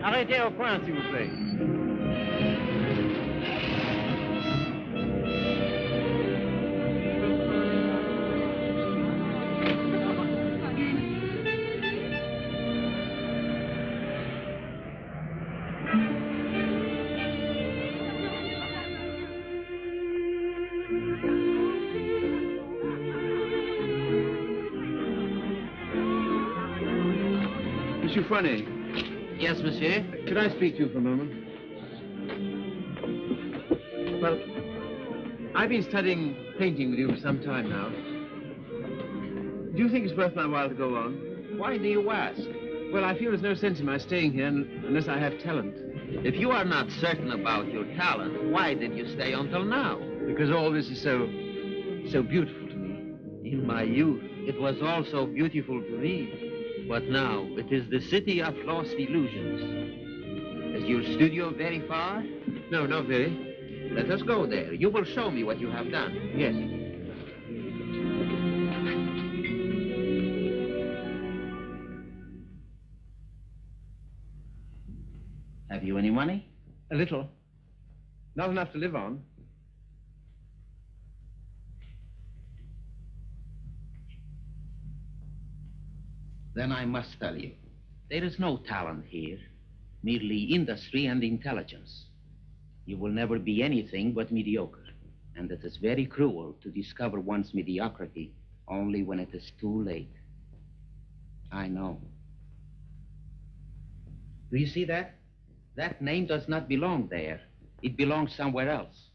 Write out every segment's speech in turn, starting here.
Arrêtez au point, s'il vous plaît. Monsieur Fournet. Yes, monsieur? Could I speak to you for a moment? Well, I've been studying painting with you for some time now. Do you think it's worth my while to go on? Why do you ask? Well, I feel there's no sense in my staying here unless I have talent. If you are not certain about your talent, why did you stay until now? Because all this is so beautiful to me. In my youth, it was all so beautiful to me. But now, it is the city of lost illusions. Is your studio very far? No, not very. Let us go there. You will show me what you have done. Yes. Have you any money? A little. Not enough to live on. Then I must tell you, there is no talent here, merely industry and intelligence. You will never be anything but mediocre, and it is very cruel to discover one's mediocrity only when it is too late. I know. Do you see that? That name does not belong there. It belongs somewhere else.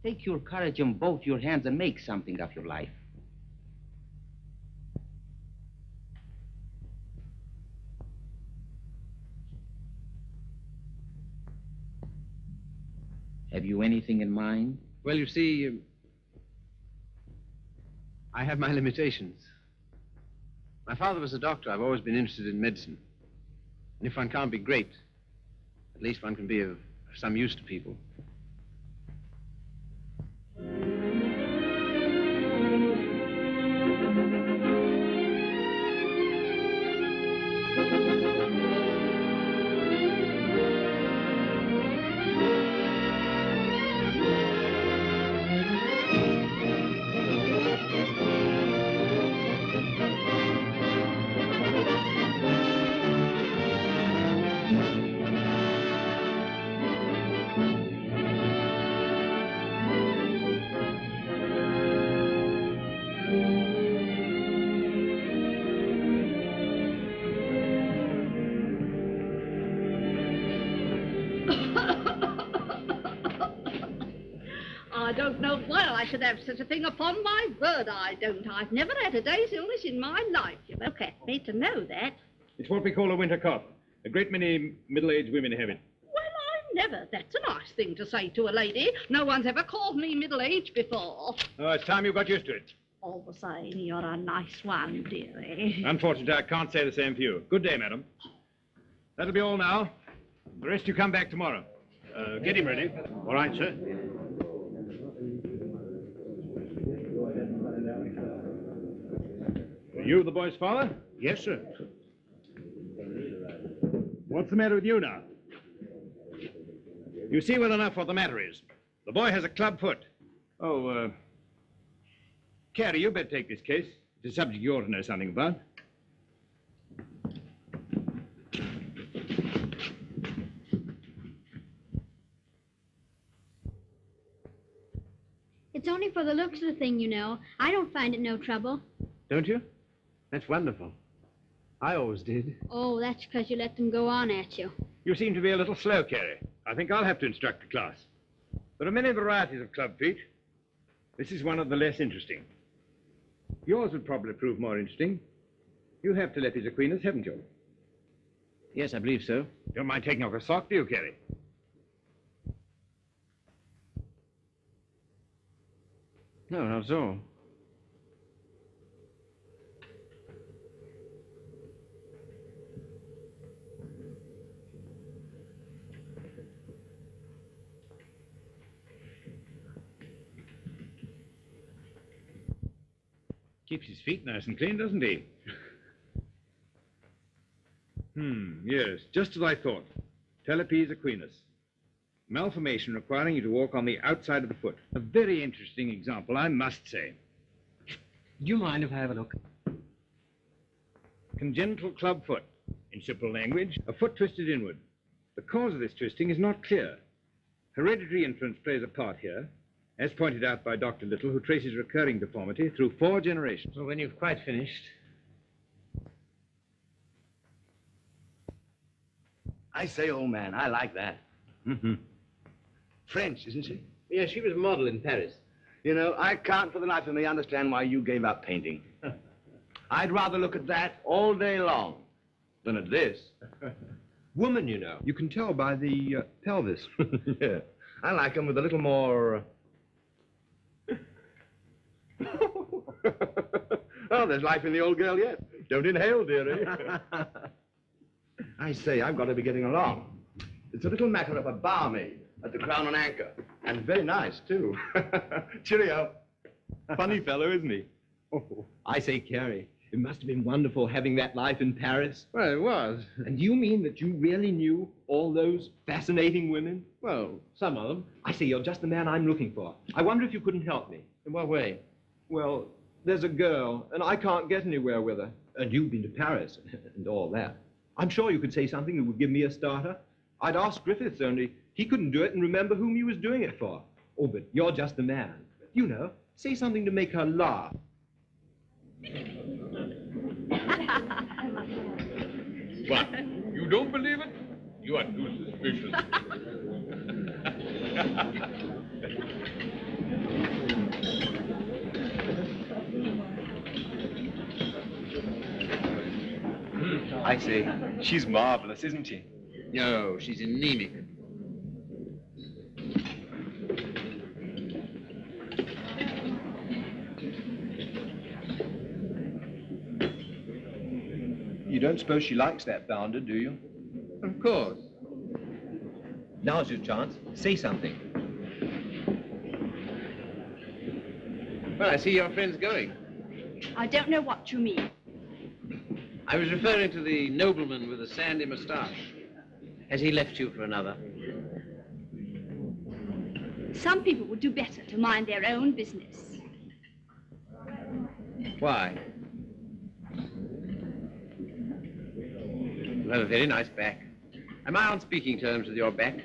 Take your courage in both your hands and make something of your life. Have you anything in mind? Well, you see, I have my limitations. My father was a doctor. I've always been interested in medicine. And if one can't be great, at least one can be of some use to people. I don't know why I should have such a thing. Upon my word, I don't. I've never had a day's illness in my life. You look at me to know that. It's what we call a winter cough. A great many middle-aged women have it. Well, I've never. That's a nice thing to say to a lady. No one's ever called me middle-aged before. Oh, it's time you got used to it. All the same, you're a nice one, dearie. Unfortunately, I can't say the same for you. Good day, madam. That'll be all now. The rest you come back tomorrow. Get him ready. All right, sir. Are you the boy's father? Yes, sir. What's the matter with you now? You see well enough what the matter is. The boy has a club foot. Oh, Carrie, you better take this case. It's a subject you ought to know something about. It's only for the looks of the thing, you know. I don't find it no trouble. Don't you? That's wonderful. I always did. Oh, that's because you let them go on at you. You seem to be a little slow, Carrie. I think I'll have to instruct the class. There are many varieties of club feet. This is one of the less interesting. Yours would probably prove more interesting. You have Telepes Aquinas, haven't you? Yes, I believe so. Don't mind taking off a sock, do you, Carrie? No, not at all. Keeps his feet nice and clean, doesn't he? Yes, just as I thought. Talipes equinus. Malformation requiring you to walk on the outside of the foot. A very interesting example, I must say. Do you mind if I have a look? Congenital club foot. In simple language, a foot twisted inward. The cause of this twisting is not clear. Hereditary influence plays a part here, as pointed out by Dr. Little, who traces recurring deformity through 4 generations. Well, when you've quite finished. I say, old man, I like that. Mm-hmm. French, isn't she? Yeah, she was a model in Paris. You know, I can't for the life of me understand why you gave up painting. I'd rather look at that all day long than at this. Woman, you know. You can tell by the pelvis. Yeah. I like them with a little more... Oh, there's life in the old girl yet. Don't inhale, dearie. I say, I've got to be getting along. It's a little matter of a barmaid at the Crown and Anchor. And very nice, too. Cheerio. Funny fellow, isn't he? Oh, I say, Carrie, it must have been wonderful having that life in Paris. Well, it was. And you mean that you really knew all those fascinating women? Well, some of them. I say, you're just the man I'm looking for. I wonder if you couldn't help me. In what way? Well, there's a girl, and I can't get anywhere with her. And you've been to Paris and all that. I'm sure you could say something that would give me a starter. I'd ask Griffiths, only he couldn't do it and remember whom he was doing it for. Oh, but you're just the man. You know, say something to make her laugh. What? You don't believe it? You are too suspicious. I say, she's marvelous, isn't she? No, she's anemic. You don't suppose she likes that bounder, do you? Of course. Now's your chance. Say something. Well, I see your friend's going. I don't know what you mean. I was referring to the nobleman with the sandy moustache. Has he left you for another? Some people would do better to mind their own business. Why? You have a very nice back. Am I on speaking terms with your back?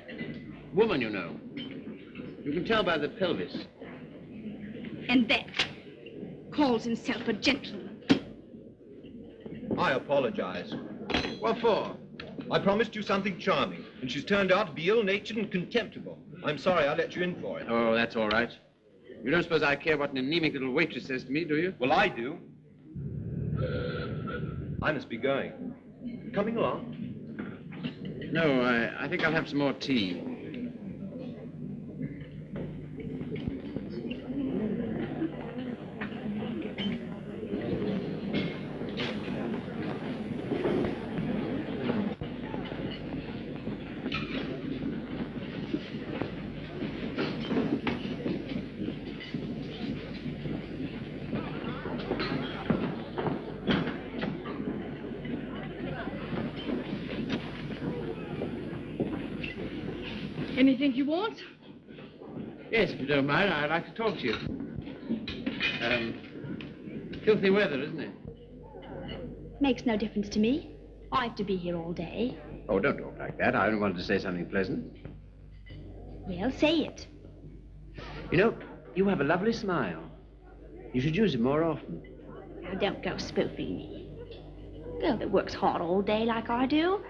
Woman, you know. You can tell by the pelvis. And that calls himself a gentleman. I apologize. What for? I promised you something charming, and she's turned out to be ill-natured and contemptible. I'm sorry I let you in for it. Oh, that's all right. You don't suppose I care what an anemic little waitress says to me, do you? Well, I do. I must be going. Coming along? No, I think I'll have some more tea. Anything you want? Yes, if you don't mind, I'd like to talk to you. Filthy weather, isn't it? Makes no difference to me. I have to be here all day. Oh, don't talk like that. I only wanted to say something pleasant. Well, say it. You know, you have a lovely smile. You should use it more often. Now, don't go spoofing me. A girl that works hard all day like I do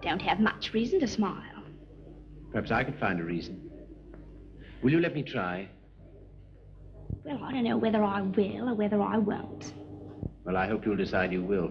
don't have much reason to smile. Perhaps I could find a reason. Will you let me try? Well, I don't know whether I will or whether I won't. Well, I hope you'll decide you will.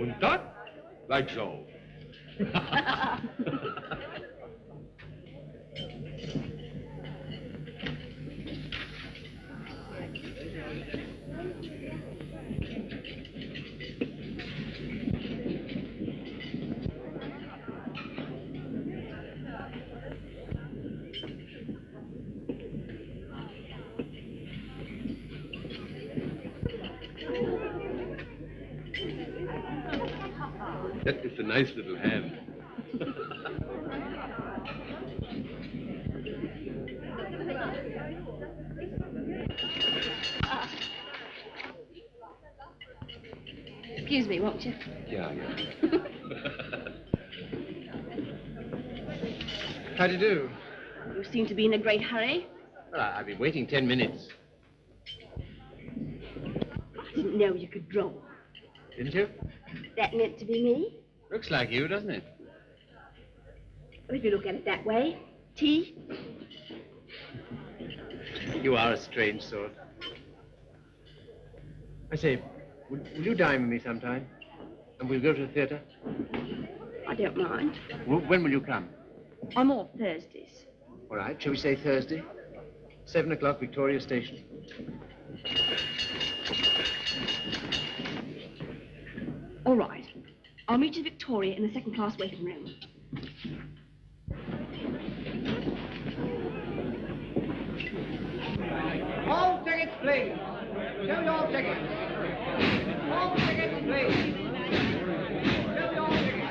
Und that? Like so. That is a nice little hand. Excuse me, won't you? Yeah. How do you do? You seem to be in a great hurry. Well, I've been waiting 10 minutes. I didn't know you could draw. Didn't you? That meant to be me. Looks like you, doesn't it? Well, if you look at it that way, tea. You are a strange sort. I say, will you dine with me sometime? And we'll go to the theatre? I don't mind. When will you come? I'm off Thursdays. All right, shall we say Thursday? 7 o'clock, Victoria Station. All right. I'll meet you at Victoria in the second-class waiting room. All tickets, please. Show your tickets. All tickets, please. Show your tickets.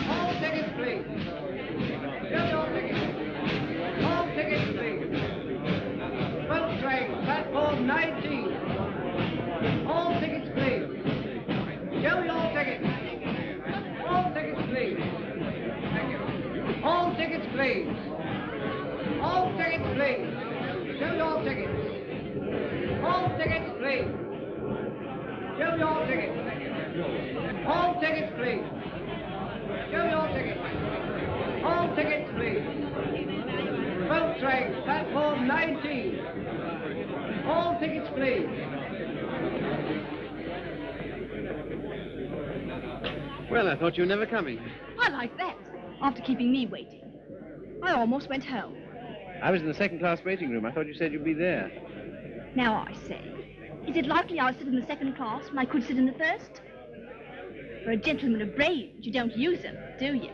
All tickets, please. Show your tickets. All tickets, please. 12 train, platform 19. All tickets, please. Show your tickets. All tickets, please. Thank you. All tickets, please. All tickets, please. Show your tickets. All tickets, please. Show your tickets. All tickets, please. Show your tickets. All tickets, please. 12 train, platform 19. All tickets, please. Well, I thought you were never coming. I like that. After keeping me waiting. I almost went home. I was in the second-class waiting room. I thought you said you'd be there. Now I say, is it likely I'll sit in the second class when I could sit in the first? For a gentleman of brains, you don't use them, do you?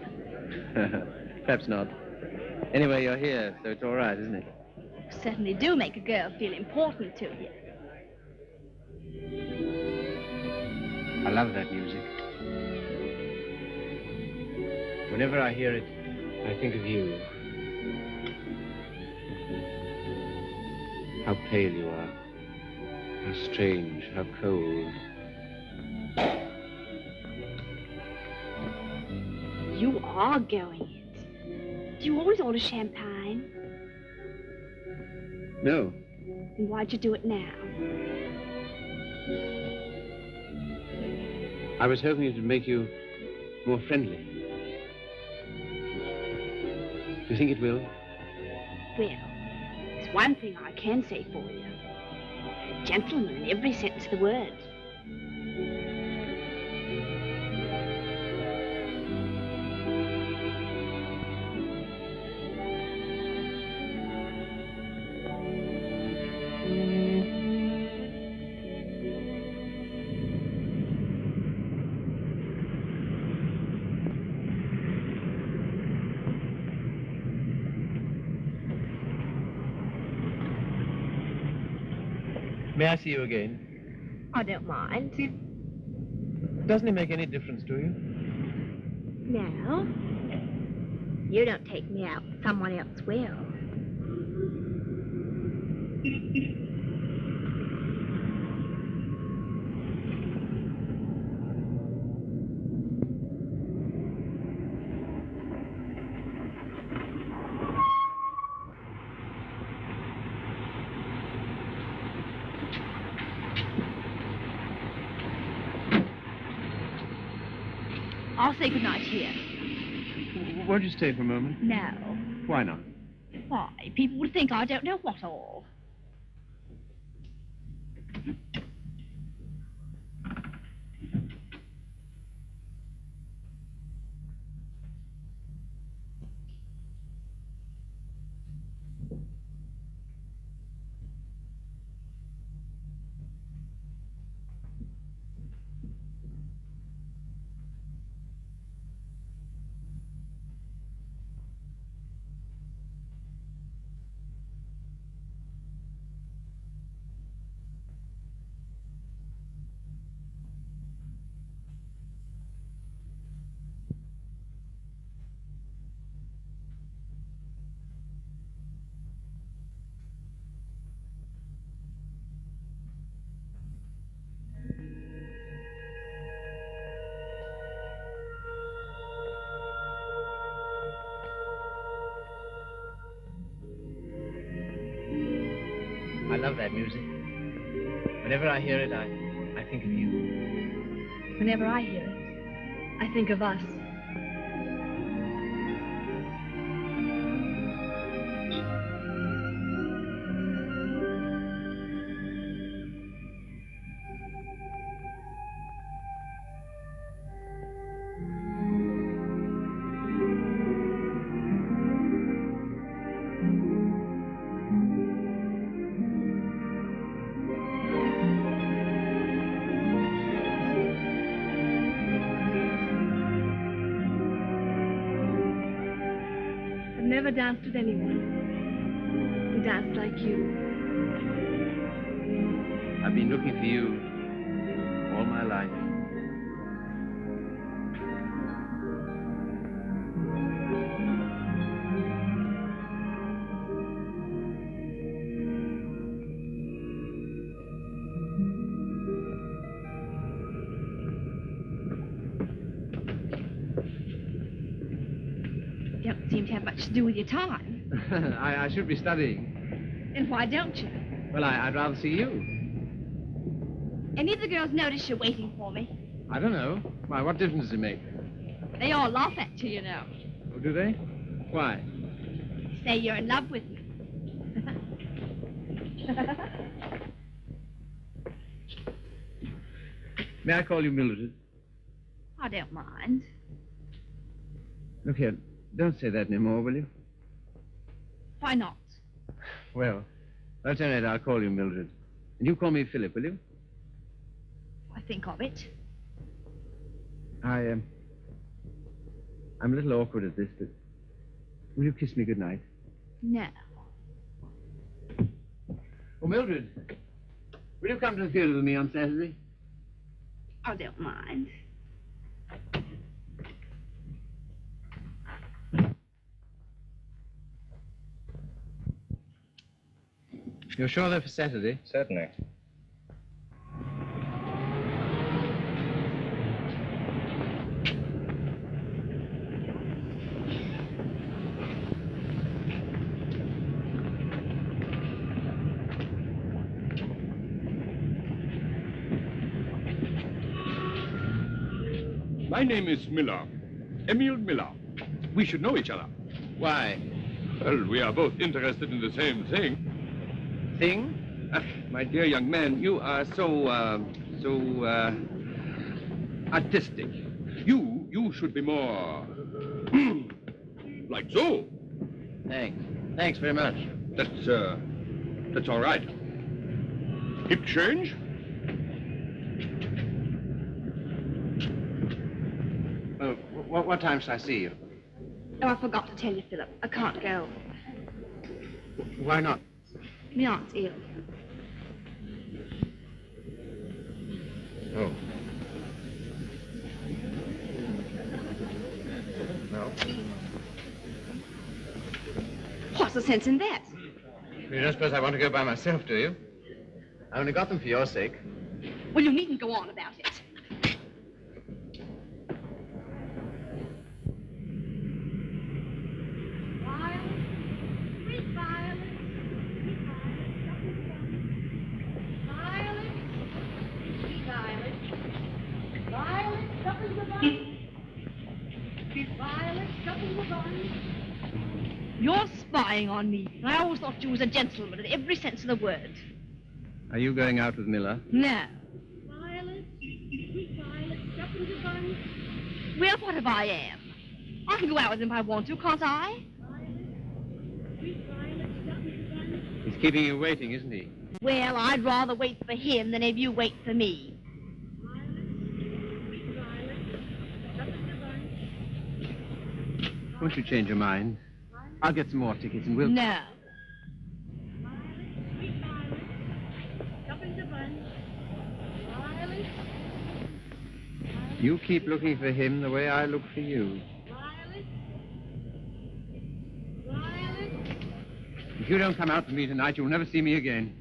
Perhaps not. Anyway, you're here, so it's all right, isn't it? You certainly do make a girl feel important to you. I love that music. Whenever I hear it, I think of you. How pale you are. How strange, how cold. You are going it. Do you always order champagne? No. Then why'd you do it now? I was hoping it would make you more friendly. Do you think it will? Well, there's one thing I can say for you. A gentleman in every sense of the word. May I see you again? I don't mind. Doesn't it make any difference to you? No. You don't take me out, someone else will. I'll say goodnight here. Won't you stay for a moment? No. Why not? Why? People would think I don't know what all. I love that music. Whenever I hear it, I think of you. Whenever I hear it, I think of us. I've never danced with anyone who danced like you. I've been looking for you all my life. You don't seem to have much to do with your time. I should be studying. Then why don't you? Well, I'd rather see you. Any of the girls notice you're waiting for me? I don't know. Why, what difference does it make? They all laugh at you, you know. Oh, do they? Why? Say you're in love with me. May I call you Mildred? I don't mind. Look here, don't say that anymore, will you? Why not? Well, alternate, I'll call you Mildred. And you call me Philip, will you? I think of it. I'm a little awkward at this, but will you kiss me goodnight? No. Oh, Mildred, will you come to the theater with me on Saturday? I don't mind. You're sure they're for Saturday? Certainly. My name is Miller. Emil Miller. We should know each other. Why? Well, we are both interested in the same thing. Thing? My dear young man, you are so artistic. You should be more like so. Thanks. Thanks very much. That's all right. Hip change? What time shall I see you? Oh, I forgot to tell you, Philip. I can't go. Why not? My aunt's ill. Oh. No. What's the sense in that? You don't suppose I want to go by myself, do you? I only got them for your sake. Well, you needn't go on about it. You're spying on me. I always thought you was a gentleman in every sense of the word. Are you going out with Miller? No. Violet, sweet Violet, stop in the bun. Well, what if I am? I can go out with him if I want to, can't I? Violet, sweet Violet, stop in the bun. He's keeping you waiting, isn't he? Well, I'd rather wait for him than have you wait for me. Violet, sweet Violet, stop in the bun. Won't you change your mind? I'll get some more tickets and we'll... No. Violet, sweet Violet, stop in the bun. Violet, You keep looking for him the way I look for you. Violet, Violet. If you don't come out with me tonight, you'll never see me again.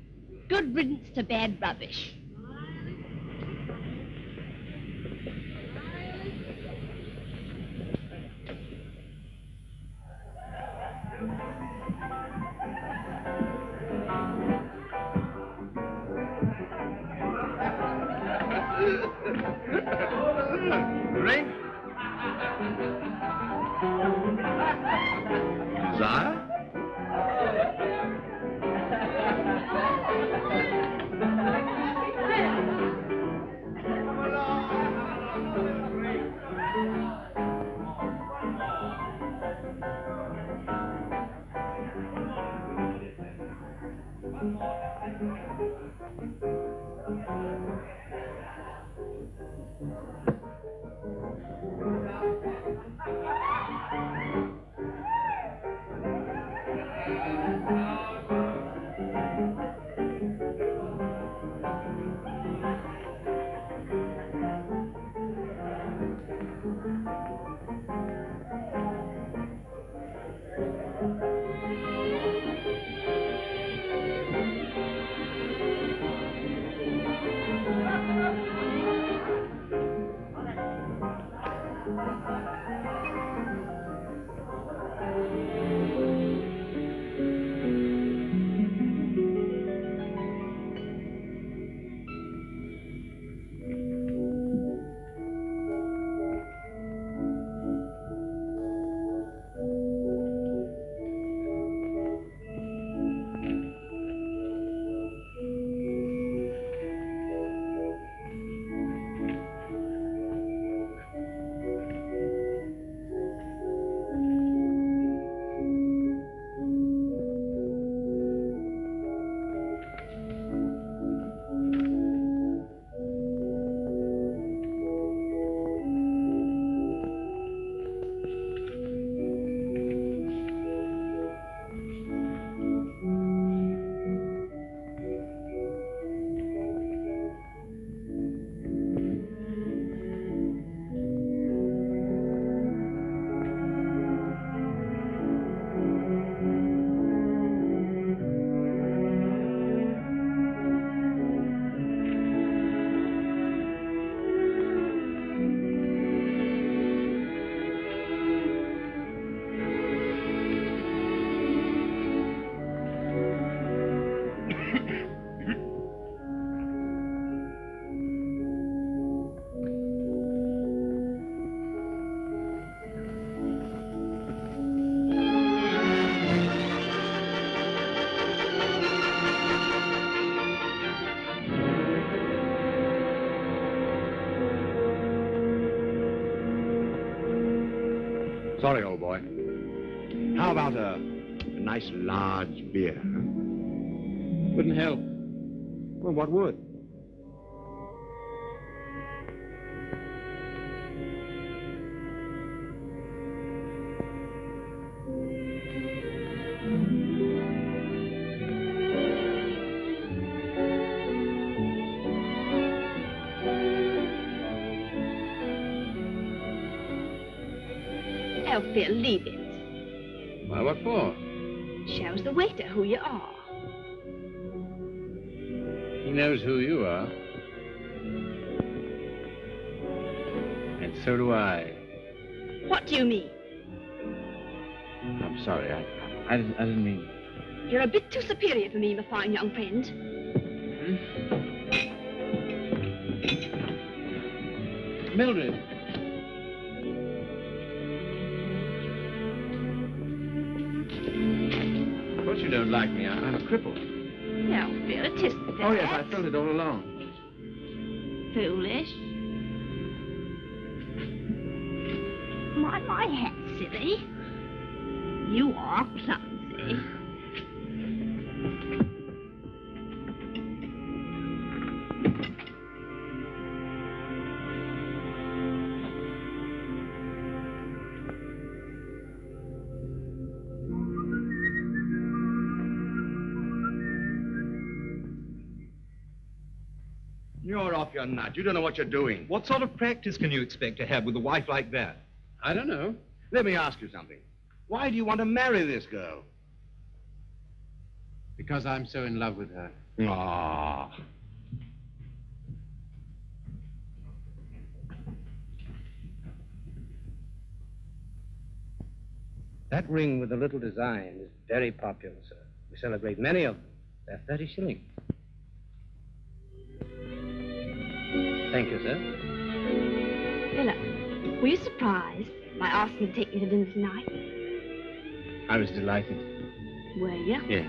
Good riddance to bad rubbish. Sorry, old boy. How about a nice large beer? Huh? Wouldn't help. Well, what would? Oh, Phil, leave it. Why, what for? Shows the waiter who you are. He knows who you are. And so do I. What do you mean? I'm sorry. I didn't mean... You're a bit too superior for me, my fine young friend. Mildred. Of course you don't like me. I'm a cripple. No, Phil, it isn't that. Oh, yes, I felt it all along. Foolish. My hat, silly. You are clumsy. You're off your nut. You don't know what you're doing. What sort of practice can you expect to have with a wife like that? I don't know. Let me ask you something. Why do you want to marry this girl? Because I'm so in love with her. Ah. That ring with the little design is very popular, sir. We celebrate many of them. They're 30 shillings. Thank you, sir. Philip, were you surprised by asking me to take me to dinner tonight? I was delighted. Were you? Yeah.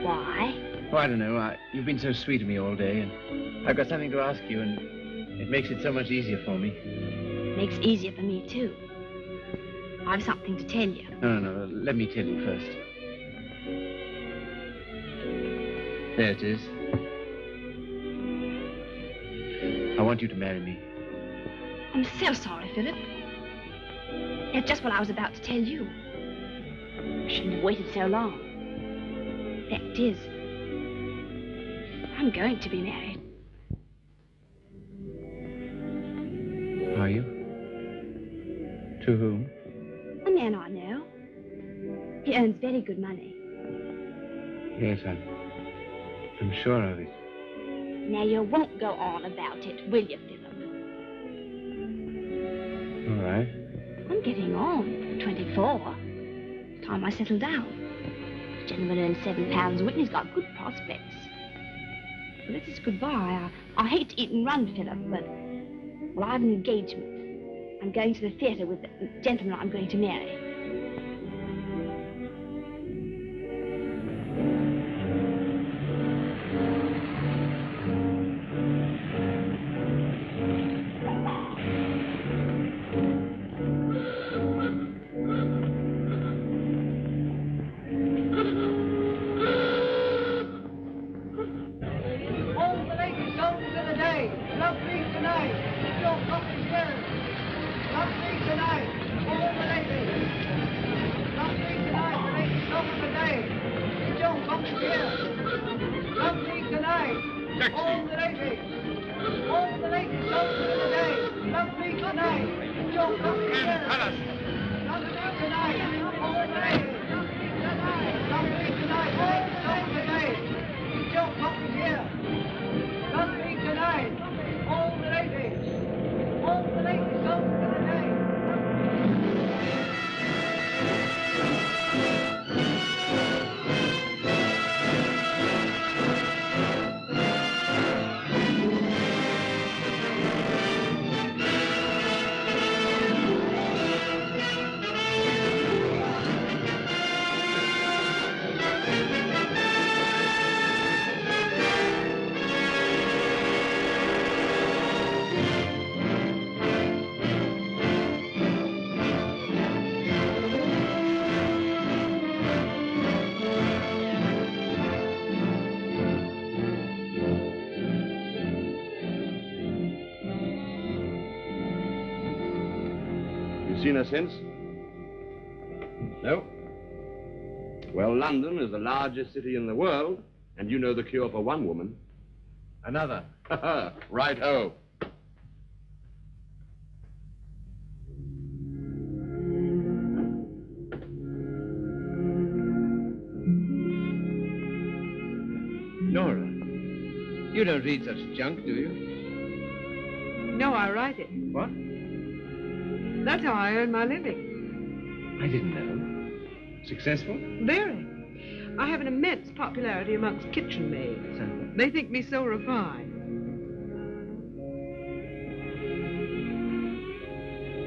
Why? Oh, I don't know. You've been so sweet to me all day, and I've got something to ask you, and it makes it so much easier for me. Makes it easier for me, too. I've something to tell you. No. Let me tell you first. There it is. I want you to marry me. I'm so sorry, Philip. That's just what I was about to tell you. I shouldn't have waited so long. Fact is, I'm going to be married. Are you? To whom? A man I know. He earns very good money. Yes, I'm sure of it. Now, you won't go on about it, will you, Philip? All right. I'm getting on. 24. It's time I settle down. The gentleman earns £7 a week and he's got good prospects. Well, this is goodbye. I hate to eat and run, Philip, but... Well, I have an engagement. I'm going to the theatre with the gentleman I'm going to marry. Seen her since? No? Well, London is the largest city in the world, and you know the cure for one woman. Another. Right-ho. Nora, you don't read such junk, do you? No, I write it. What? That's how I earn my living. I didn't know. Successful? Very. I have an immense popularity amongst kitchen maids. They think me so refined.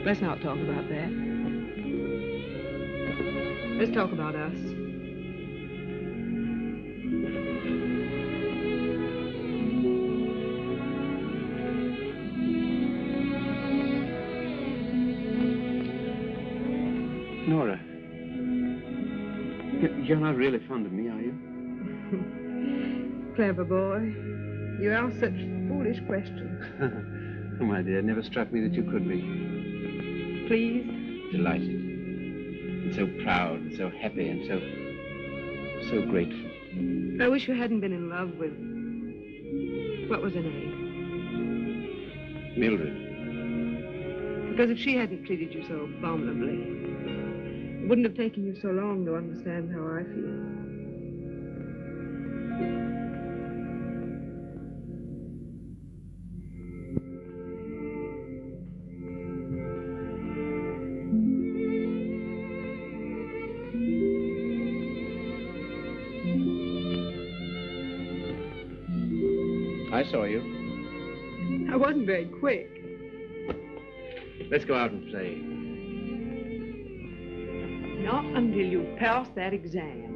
Let's not talk about that. Let's talk about us. Nora, you're not really fond of me, are you? Clever boy. You ask such foolish questions. Oh, my dear, it never struck me that you could be. Please? Delighted. And so proud, and so happy, and so grateful. I wish you hadn't been in love with... What was her name? Mildred. Because if she hadn't treated you so abominably, it wouldn't have taken you so long to understand how I feel. I saw you. I wasn't very quick. Let's go out and play. Not until you've passed that exam.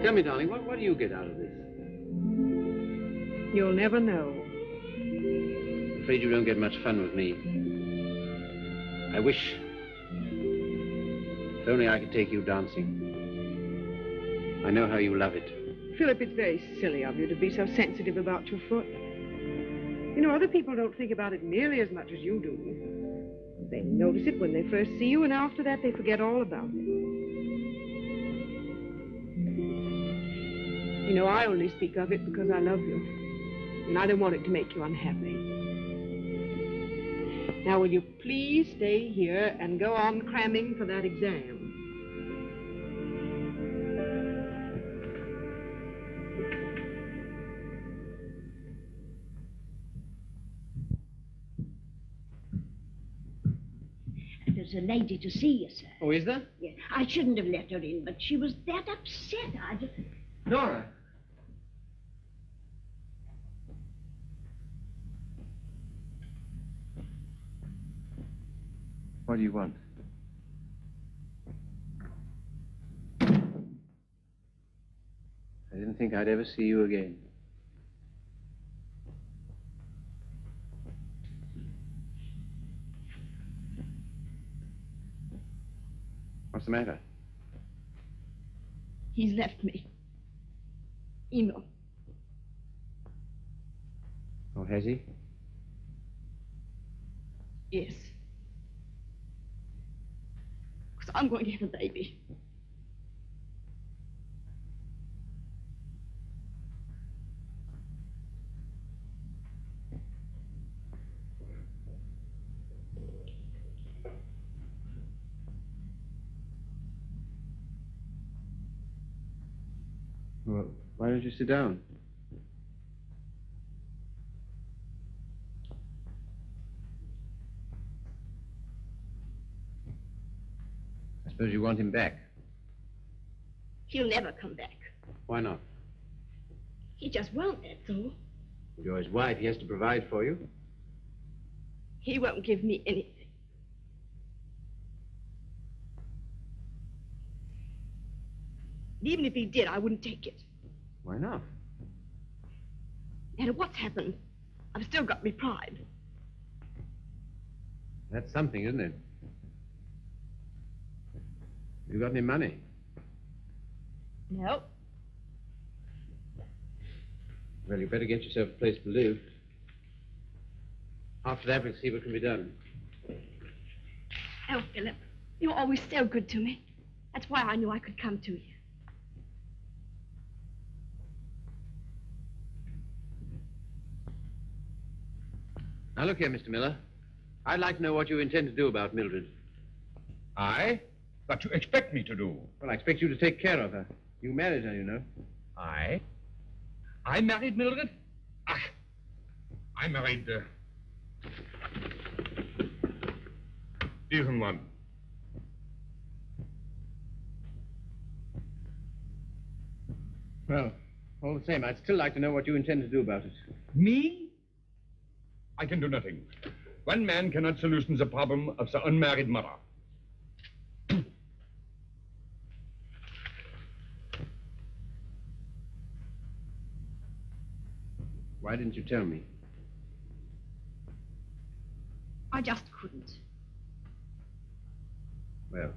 Tell me, darling, what do you get out of this? You'll never know. I'm afraid you don't get much fun with me. I wish... If only I could take you dancing. I know how you love it. Philip, it's very silly of you to be so sensitive about your foot. You know, other people don't think about it nearly as much as you do. They notice it when they first see you, and after that, they forget all about it. You know, I only speak of it because I love you, and I don't want it to make you unhappy. Now, will you please stay here and go on cramming for that exam? There's a lady to see you, sir. Oh, is there? Yes. I shouldn't have let her in, but she was that upset. I just... Nora. What do you want? I didn't think I'd ever see you again. What's the matter? He's left me. Eno. Oh, has he? Yes. Because I'm going to have a baby. Well, why don't you sit down? I suppose you want him back. He'll never come back. Why not? He just won't, that's all. You're his wife. He has to provide for you. He won't give me anything. And even if he did, I wouldn't take it. Why not? No matter what's happened, I've still got me pride. That's something, isn't it? You got any money? No. Well, you better get yourself a place to live. After that, we'll see what can be done. Oh, Philip, you're always so good to me. That's why I knew I could come to you. Now, look here, Mr. Miller. I'd like to know what you intend to do about Mildred. I? What you expect me to do? Well, I expect you to take care of her. You married her, you know. I? I married Mildred? Ah, I married, diesen one. Well, all the same, I'd still like to know what you intend to do about it. Me? I can do nothing. One man cannot solution the problem of the unmarried mother. Why didn't you tell me? I just couldn't. Well,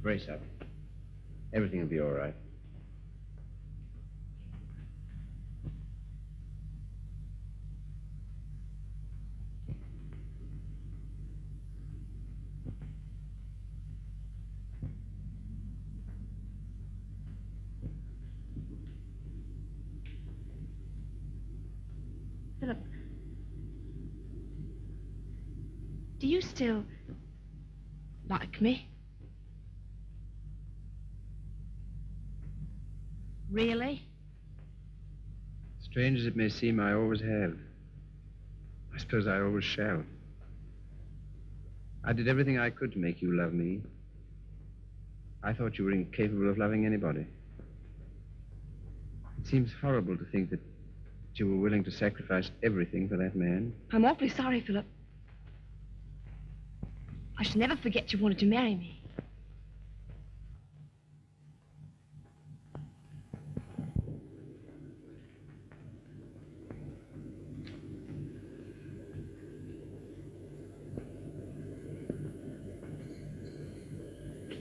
brace up. Everything will be all right. Philip, do you still like me? Really? Strange as it may seem, I always have. I suppose I always shall. I did everything I could to make you love me. I thought you were incapable of loving anybody. It seems horrible to think that you were willing to sacrifice everything for that man. I'm awfully sorry, Philip. I shall never forget you wanted to marry me.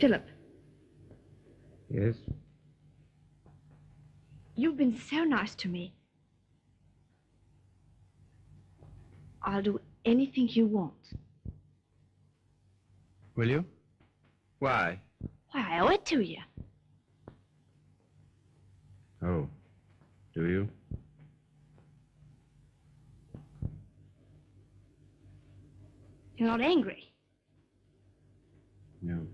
Philip, Yes? you've been so nice to me. I'll do anything you want. Will you? Why? Why, I owe it to you. Oh, do you? You're not angry. No.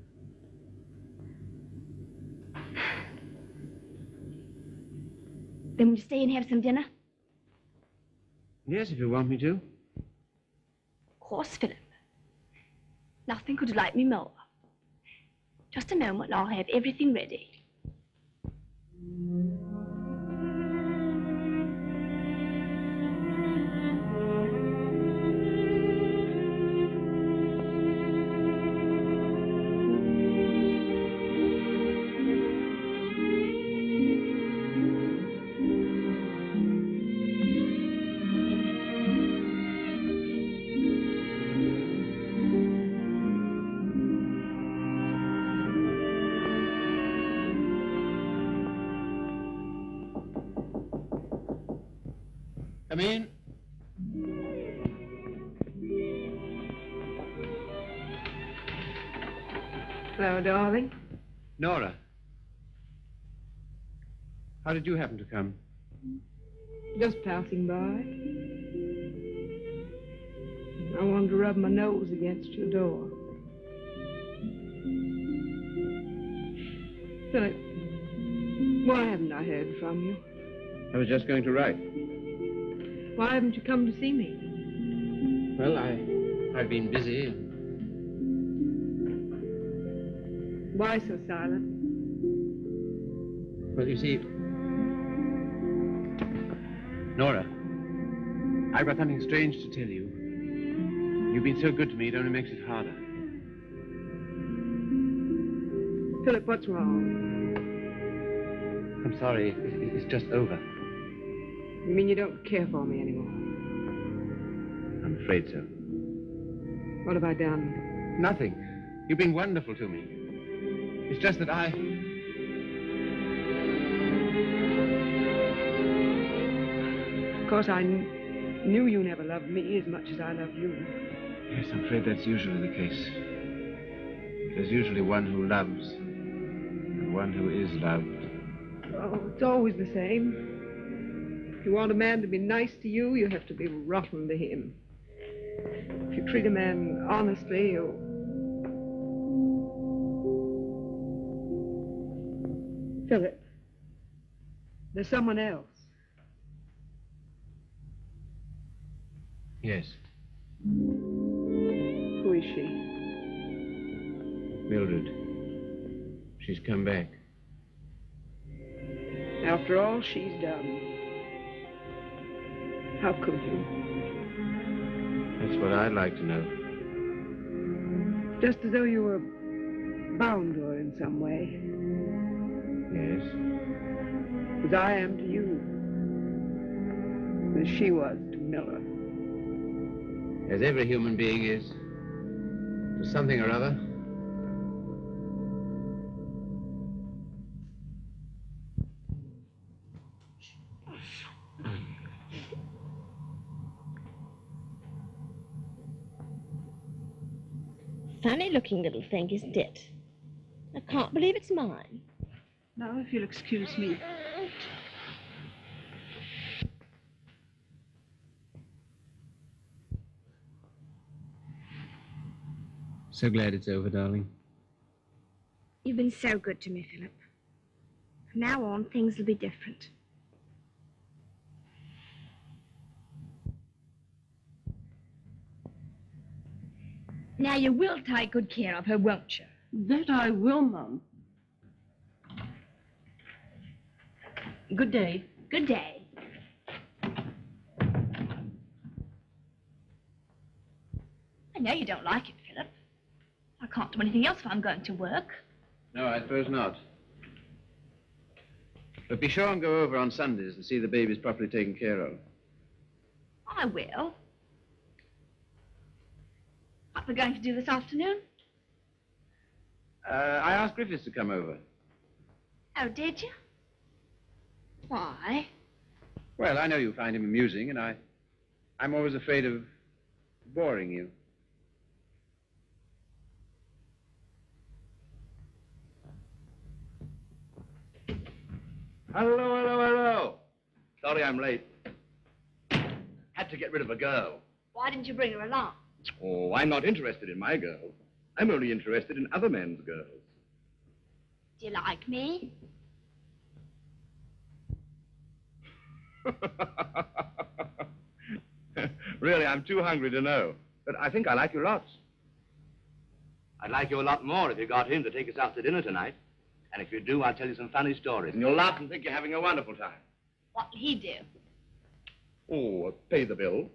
Then will you stay and have some dinner? Yes, if you want me to. Of course, Philip. Nothing could delight me more. Just a moment and I'll have everything ready. Come in. Hello, darling. Nora. How did you happen to come? Just passing by. I wanted to rub my nose against your door. Philip, why haven't I heard from you? I was just going to write. Why haven't you come to see me? Well, I've been busy. Why so silent? Well, you see, Nora, I've got something strange to tell you. You've been so good to me, it only makes it harder. Philip, what's wrong? I'm sorry, it's just over. You mean you don't care for me anymore? I'm afraid so. What have I done? Nothing. You've been wonderful to me. It's just that Of course, I knew you never loved me as much as I love you. Yes, I'm afraid that's usually the case. There's usually one who loves and one who is loved. Oh, it's always the same. If you want a man to be nice to you, you have to be rotten to him. If you treat a man honestly, you... Philip, there's someone else. Yes, Who is she? Mildred. She's come back. After all she's done. How could you? That's what I'd like to know. Just as though you were bound to her in some way. Yes. As I am to you. As she was to Miller. As every human being is. To something or other. Funny looking little thing, isn't it? I can't believe it's mine. Now, if you'll excuse me. So glad it's over, darling. You've been so good to me, Philip. From now on, things will be different. Now, you will take good care of her, won't you? That I will, Mum. Good day. Good day. I know you don't like it, Philip. I can't do anything else if I'm going to work. No, I suppose not. But be sure and go over on Sundays and see the babies properly taken care of. I will. What we're going to do this afternoon? I asked Griffiths to come over. Oh, did you? Why? Well, I know you find him amusing, and I'm always afraid of boring you. Hello. Sorry I'm late. Had to get rid of a girl. Why didn't you bring her along? Oh, I'm not interested in my girls. I'm only interested in other men's girls. Do you like me? Really, I'm too hungry to know. But I think I like you lots. I'd like you a lot more if you got him to take us out to dinner tonight. And if you do, I'll tell you some funny stories. And you'll laugh and think you're having a wonderful time. What'll he do? Oh, pay the bill.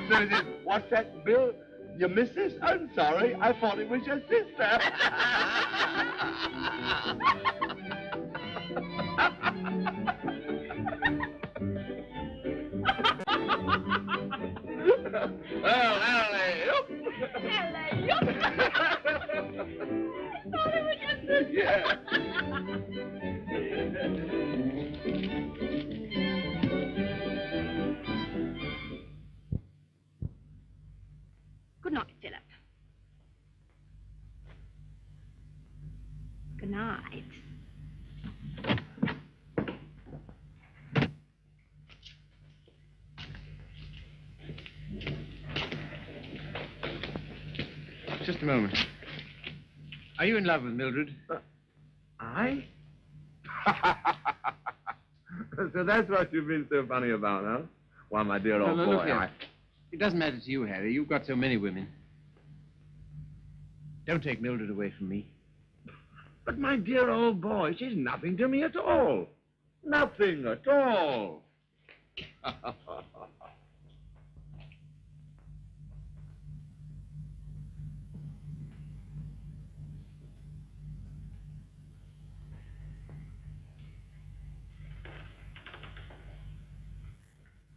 So he says, what's that, Bill? Your missus? I'm sorry. I thought it was your sister. Well, hallelujah. Yeah. Good night, Philip. Good night. Just a moment. Are you in love with Mildred? I? So that's what you've been so funny about, huh? Why, my dear old No, boy, look here. It doesn't matter to you, Harry. You've got so many women. Don't take Mildred away from me. But my dear old boy, she's nothing to me at all. Nothing at all.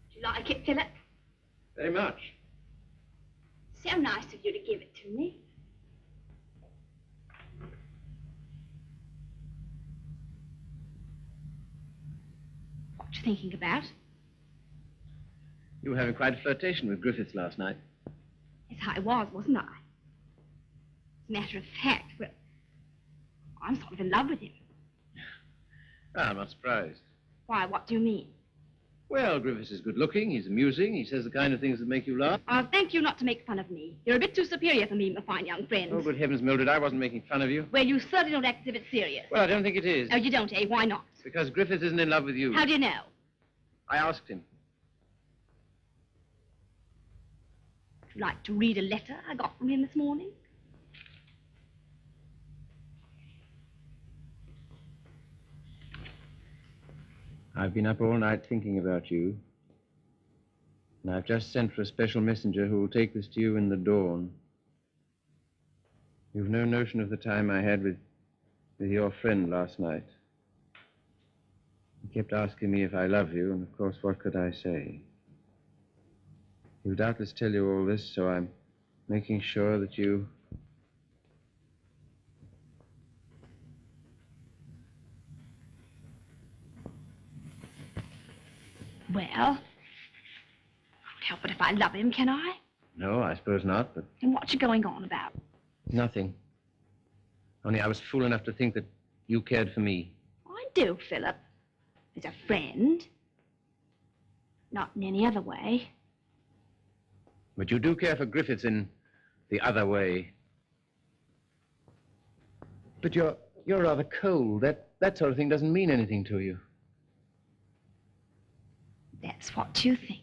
Do you like it, Philip? Very much. So nice of you to give it to me. What you thinking about? You were having quite a flirtation with Griffiths last night. Yes, I was, wasn't I? As a matter of fact, well, I'm sort of in love with him. Ah, I'm not surprised. Why, what do you mean? Well, Griffiths is good looking, he's amusing, he says the kind of things that make you laugh. I'll thank you not to make fun of me. You're a bit too superior for me, my fine young friend. Oh, good heavens, Mildred, I wasn't making fun of you. Well, you certainly don't act as if it's serious. Well, I don't think it is. Oh, you don't, eh? Why not? Because Griffiths isn't in love with you. How do you know? I asked him. Would you like to read a letter I got from him this morning? I've been up all night thinking about you. And I've just sent for a special messenger who will take this to you in the dawn. You've no notion of the time I had with your friend last night. He kept asking me if I love you, and of course, what could I say? He'll doubtless tell you all this, so I'm making sure that you... Well, I can't help it if I love him, can I? No, I suppose not, but... And what you going on about? Nothing. Only I was fool enough to think that you cared for me. I do, Philip. As a friend. Not in any other way. But you do care for Griffiths in the other way. But you're rather cold. That sort of thing doesn't mean anything to you. That's what you think.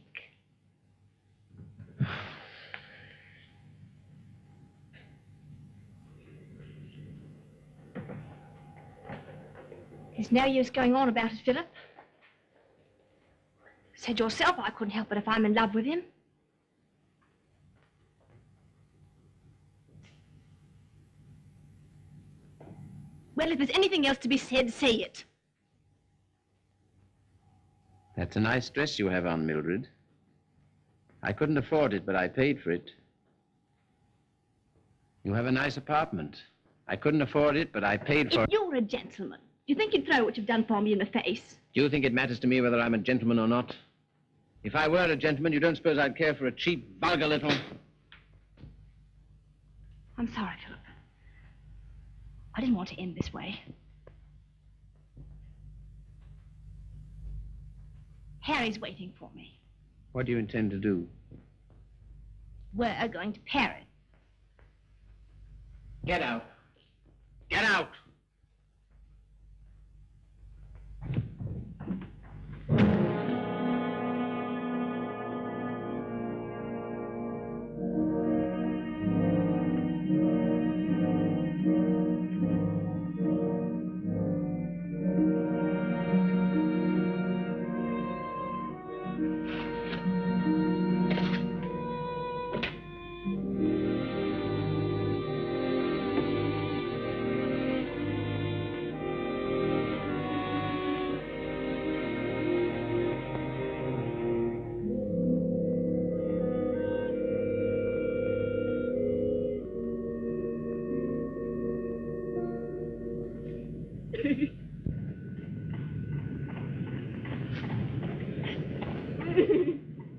There's no use going on about it, Philip. Said yourself I couldn't help it if I'm in love with him. Well, if there's anything else to be said, say it. That's a nice dress you have on, Mildred. I couldn't afford it, but I paid for it. You have a nice apartment. I couldn't afford it, but I paid for it. If you're a gentleman, do you think you'd throw what you've done for me in the face? Do you think it matters to me whether I'm a gentleman or not? If I were a gentleman, you don't suppose I'd care for a cheap, vulgar little... I'm sorry, Philip. I didn't want to end this way. Harry's waiting for me. What do you intend to do? We're going to Paris. Get out. Get out!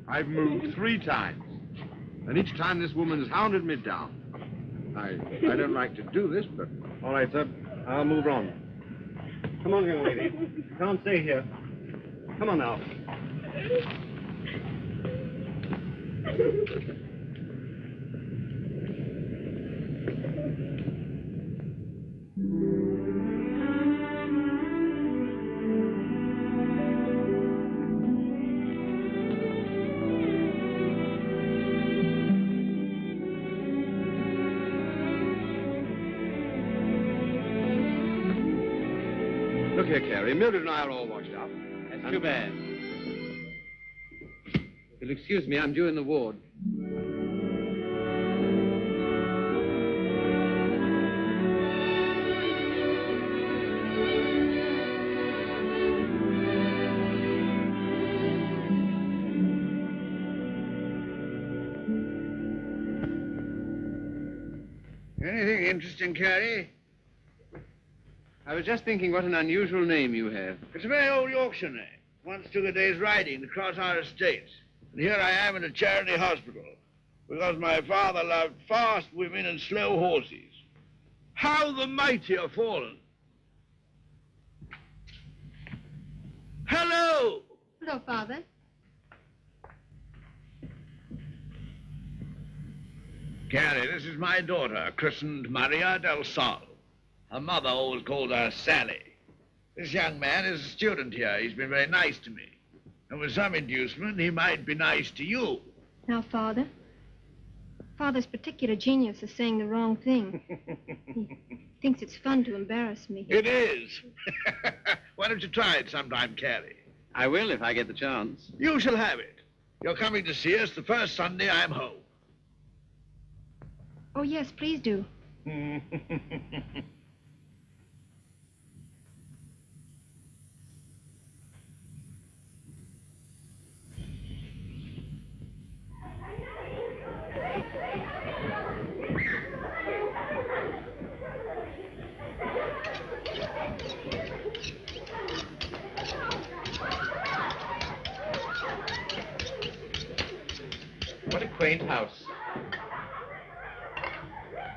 I've moved 3 times, and each time this woman's hounded me down. I don't like to do this, but... All right, sir. I'll move on. Come on, young lady. You can't stay here. Come on now. Look here, Carrie. Mildred and I are all washed up. That's too bad. You'll excuse me, I'm due in the ward. Anything interesting, Carrie? I was just thinking what an unusual name you have. It's a very old Yorkshire name. Once took a day's riding to cross our estates. And here I am in a charity hospital because my father loved fast women and slow horses. How the mighty are fallen. Hello! Hello, Father. Carrie, this is my daughter, christened Maria del Sol. Her mother always called her Sally. This young man is a student here. He's been very nice to me. And with some inducement, he might be nice to you. Now, Father. Father's particular genius is saying the wrong thing. He thinks it's fun to embarrass me. It is. Why don't you try it sometime, Carrie? I will if I get the chance. You shall have it. You're coming to see us the first Sunday I'm home. Oh, yes, please do. What a quaint house.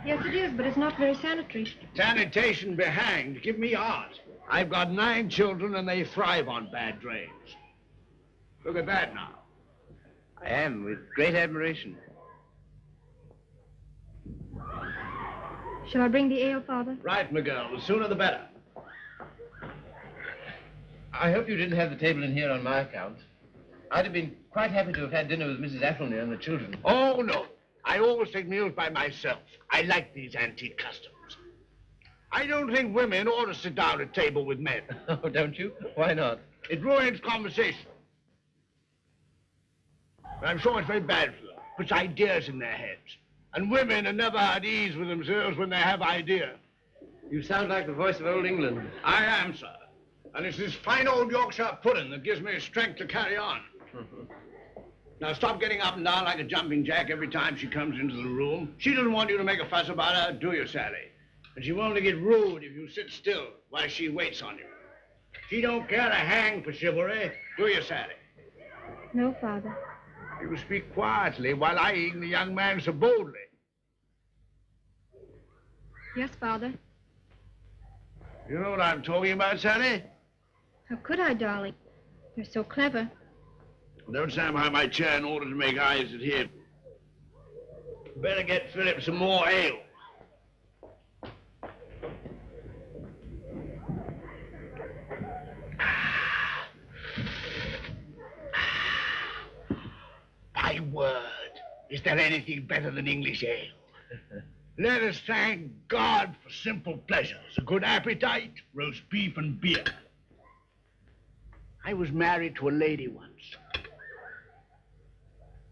Yes, it is, but it's not very sanitary. Sanitation be hanged. Give me art. I've got 9 children and they thrive on bad drains. Look at that now. I am, with great admiration. Shall I bring the ale, Father? Right, my girl. The sooner the better. I hope you didn't have the table in here on my account. I'd have been quite happy to have had dinner with Mrs. Athelney and the children. Oh, no. I always take meals by myself. I like these antique customs. I don't think women ought to sit down at table with men. Oh, don't you? Why not? It ruins conversation. But I'm sure it's very bad for them. Puts ideas in their heads. And women are never at ease with themselves when they have ideas. You sound like the voice of old England. I am, sir. And it's this fine old Yorkshire pudding that gives me strength to carry on. Now, stop getting up and down like a jumping jack every time she comes into the room. She doesn't want you to make a fuss about her, do you, Sally? And she won't get rude if you sit still while she waits on you. She don't care a hang for chivalry, do you, Sally? No, Father. You speak quietly while eyeing the young man so boldly. Yes, Father. You know what I'm talking about, Sally? How could I, darling? You're so clever. Don't stand behind my chair in order to make eyes at him. Better get Philip some more ale. My word, is there anything better than English ale? Let us thank God for simple pleasures, a good appetite, roast beef and beer. I was married to a lady once.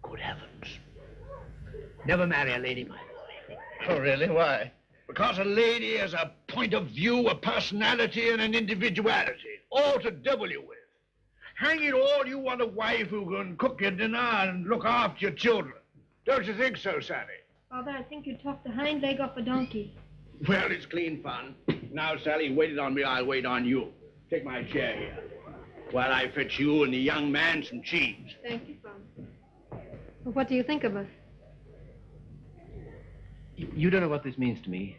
Good heavens. Never marry a lady, my boy. Oh, really? Why? Because a lady has a point of view, a personality, and an individuality, all to devil you with. Hang it all, you want a wife who can cook your dinner and look after your children. Don't you think so, Sally? Father, I think you talked the hind leg off a donkey. Well, it's clean fun. Now, Sally, you waited on me, I'll wait on you. Take my chair here, while I fetch you and the young man some cheese. Thank you, Father. Well, what do you think of us? You don't know what this means to me.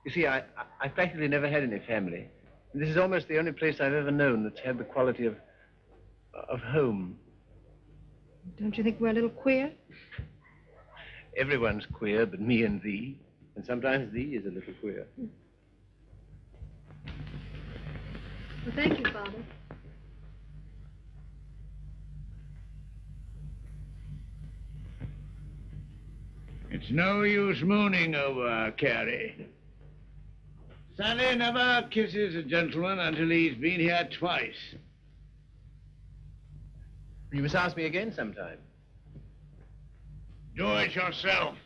You see, I practically never had any family. This is almost the only place I've ever known that's had the quality of home. Don't you think we're a little queer? Everyone's queer but me and thee. And sometimes thee is a little queer. Well, thank you, Father. It's no use mooning over Carrie. Sally never kisses a gentleman until he's been here twice. You must ask me again sometime. Do it yourself.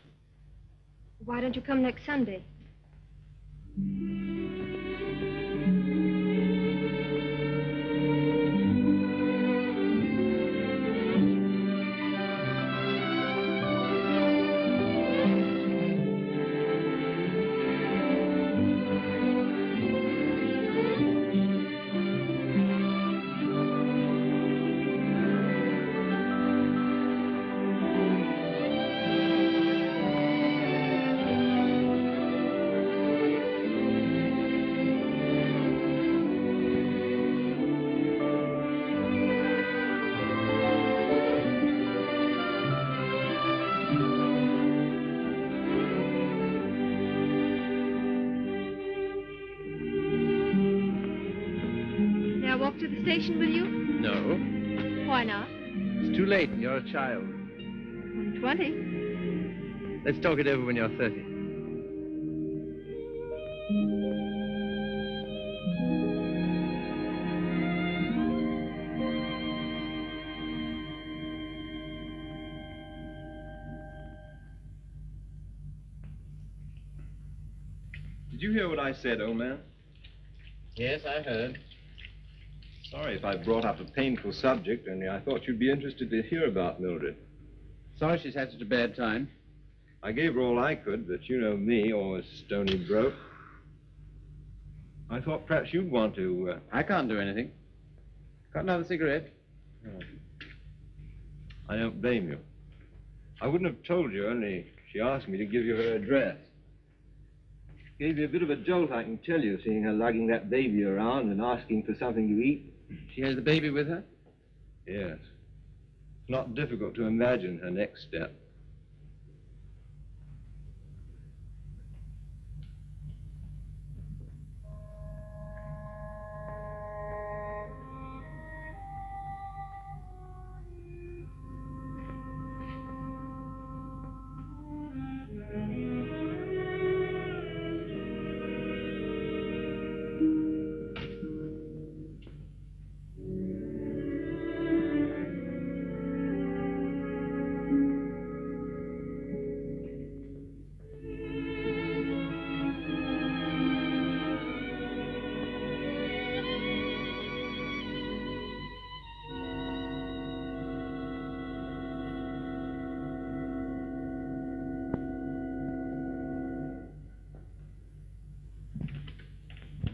Why don't you come next Sunday? Walk to the station with you? No. Why not? It's too late and you're a child. I'm 20. Let's talk it over when you're 30. Did you hear what I said, old man? Yes, I heard. Sorry if I brought up a painful subject, only I thought you'd be interested to hear about Mildred. Sorry she's had such a bad time. I gave her all I could, but you know me, always stony broke. I thought perhaps you'd want to... I can't do anything. Got another cigarette? Oh. I don't blame you. I wouldn't have told you, only she asked me to give you her address. Gave you a bit of a jolt, I can tell you, seeing her lugging that baby around and asking for something to eat. She has the baby with her? Yes. It's not difficult to imagine her next step.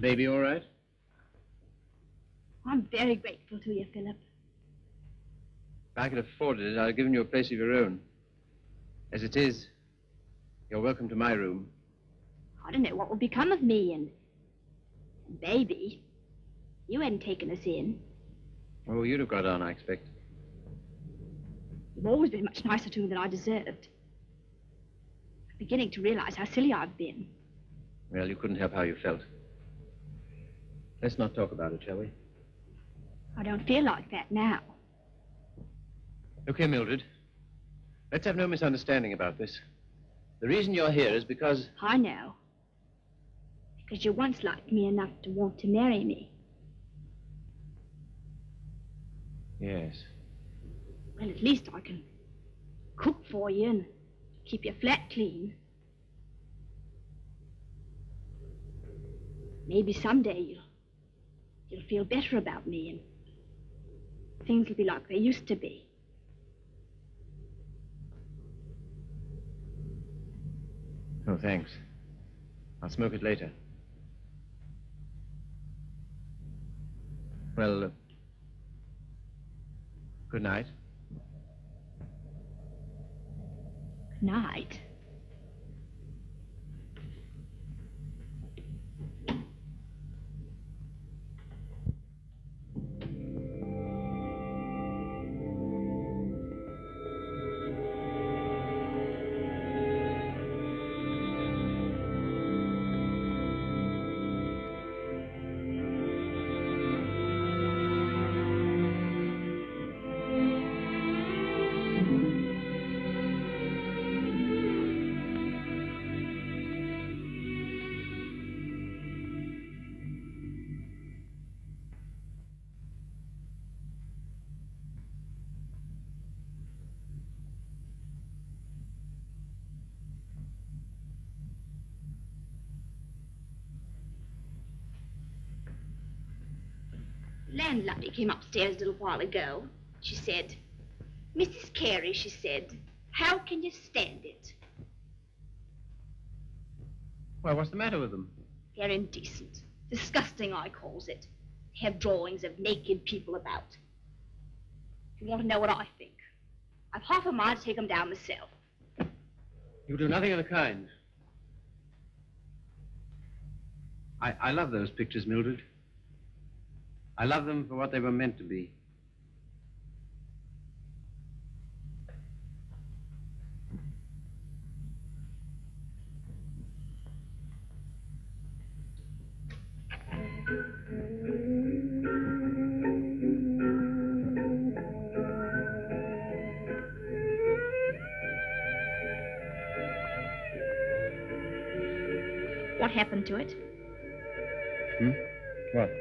baby all right? I'm very grateful to you, Philip. If I could afford it, I'd have given you a place of your own. As it is, you're welcome to my room. I don't know what will become of me and baby. You hadn't taken us in. Oh, you'd have got on, I expect. You've always been much nicer to me than I deserved. I'm beginning to realize how silly I've been. Well, you couldn't help how you felt. Let's not talk about it, shall we? I don't feel like that now. Look here, Mildred. Let's have no misunderstanding about this. The reason you're here is because... I know. Because you once liked me enough to want to marry me. Yes. Well, at least I can cook for you and keep your flat clean. Maybe someday you'll feel better about me and things will be like they used to be. Oh, thanks. I'll smoke it later. Well, good night. Good night. Landlady came upstairs a little while ago. She said, Mrs. Carey, she said, how can you stand it? Well, what's the matter with them? They're indecent. Disgusting, I calls it. They have drawings of naked people about. If you want to know what I think, I've half a mind to take them down myself. You do nothing of the kind. I love those pictures, Mildred. I love them for what they were meant to be. What happened to it? What?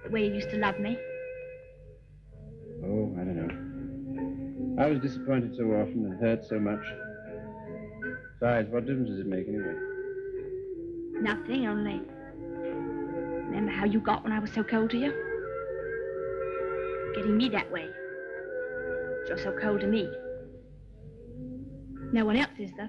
The way you used to love me? Oh, I don't know. I was disappointed so often and hurt so much. Besides, what difference does it make anyway? Nothing, only... Remember how you got when I was so cold to you? Getting me that way. You're so cold to me. No one else is, though.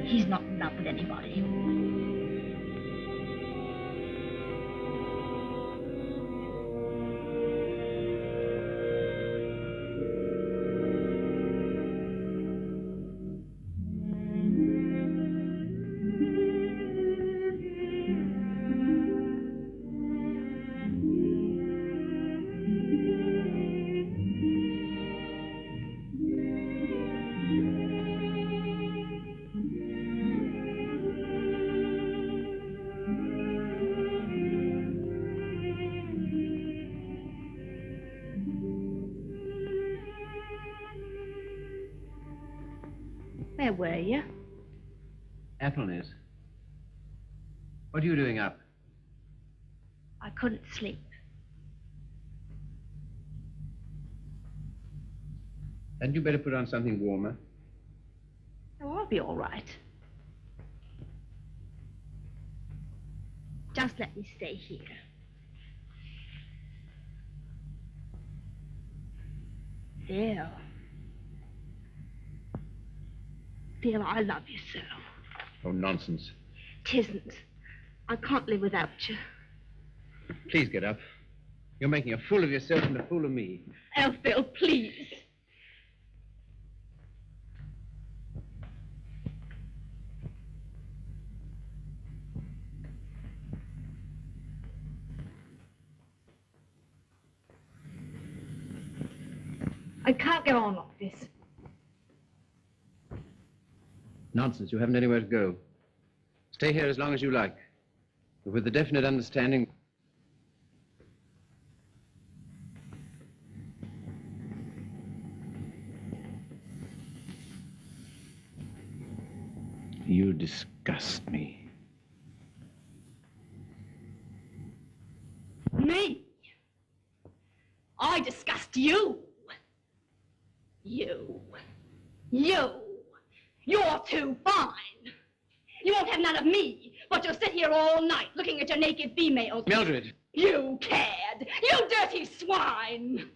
He's not in love with anybody. Where were you? Appleness. What are you doing up? I couldn't sleep. Hadn't you better put on something warmer? Oh, I'll be all right. Just let me stay here. Bill. Bill, I love you so. Oh, nonsense. Tisn't. I can't live without you. Please get up. You're making a fool of yourself and a fool of me. Oh, Bill, please. I can't go on like this. Nonsense. You haven't anywhere to go. Stay here as long as you like, but with the definite understanding. You disgust me. Me? I disgust you. You. You're too fine. You won't have none of me, but you'll sit here all night looking at your naked females. Mildred! You cad! You dirty swine!